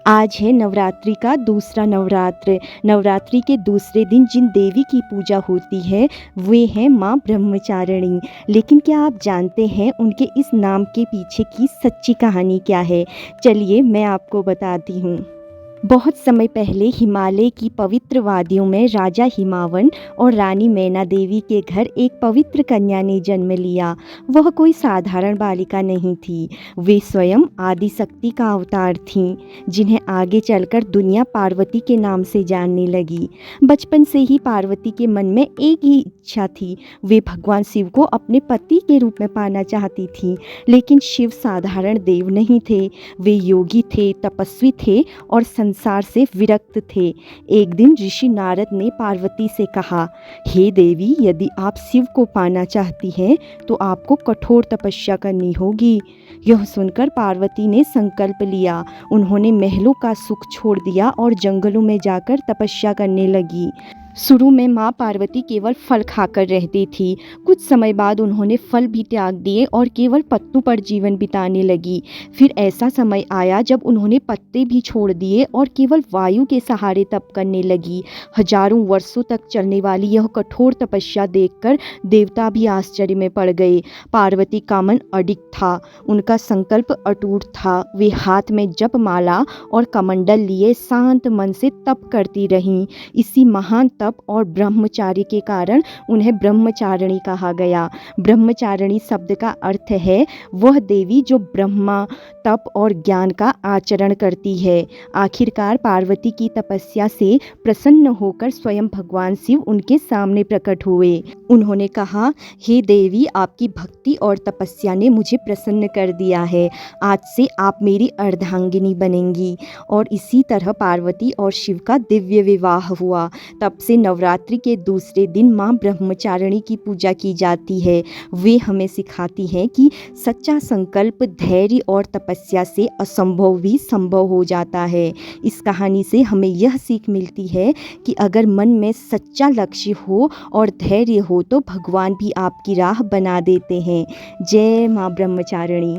आज है नवरात्रि का दूसरा नवरात्र। नवरात्रि के दूसरे दिन जिन देवी की पूजा होती है वे हैं माँ ब्रह्मचारिणी। लेकिन क्या आप जानते हैं उनके इस नाम के पीछे की सच्ची कहानी क्या है? चलिए मैं आपको बताती हूँ। बहुत समय पहले हिमालय की पवित्र वादियों में राजा हिमावन और रानी मैना देवी के घर एक पवित्र कन्या ने जन्म लिया। वह कोई साधारण बालिका नहीं थी, वे स्वयं आदि शक्ति का अवतार थीं, जिन्हें आगे चलकर दुनिया पार्वती के नाम से जानने लगी। बचपन से ही पार्वती के मन में एक ही इच्छा थी, वे भगवान शिव को अपने पति के रूप में पाना चाहती थी। लेकिन शिव साधारण देव नहीं थे, वे योगी थे, तपस्वी थे और संसार से विरक्त थे। एक दिन ऋषि नारद ने पार्वती से कहा, हे देवी, यदि आप शिव को पाना चाहती हैं तो आपको कठोर तपस्या करनी होगी। यह सुनकर पार्वती ने संकल्प लिया। उन्होंने महलों का सुख छोड़ दिया और जंगलों में जाकर तपस्या करने लगी। शुरू में माँ पार्वती केवल फल खाकर रहती थी। कुछ समय बाद उन्होंने फल भी त्याग दिए और केवल पत्तों पर जीवन बिताने लगी। फिर ऐसा समय आया जब उन्होंने पत्ते भी छोड़ दिए और केवल वायु के सहारे तप करने लगी। हजारों वर्षों तक चलने वाली यह कठोर तपस्या देखकर देवता भी आश्चर्य में पड़ गए। पार्वती का मन अडिग था, उनका संकल्प अटूट था। वे हाथ में जपमाला और कमंडल लिए शांत मन से तप करती रहीं। इसी महान तप और ब्रह्मचार्य के कारण उन्हें ब्रह्मचारिणी कहा गया। ब्रह्मचारिणी शब्द का अर्थ है वह देवी जो ब्रह्मा, तप और ज्ञान का आचरण करती है। आखिरकार पार्वती की तपस्या से प्रसन्न होकर स्वयं भगवान शिव उनके सामने प्रकट हुए। उन्होंने कहा, हे देवी, आपकी भक्ति और तपस्या ने मुझे प्रसन्न कर दिया है। आज से आप मेरी अर्धांगिनी बनेंगी। और इसी तरह पार्वती और शिव का दिव्य विवाह हुआ। तब से नवरात्रि के दूसरे दिन माँ ब्रह्मचारिणी की पूजा की जाती है। वे हमें सिखाती हैं कि सच्चा संकल्प, धैर्य और तपस्या से असंभव भी संभव हो जाता है। इस कहानी से हमें यह सीख मिलती है कि अगर मन में सच्चा लक्ष्य हो और धैर्य हो तो भगवान भी आपकी राह बना देते हैं। जय माँ ब्रह्मचारिणी।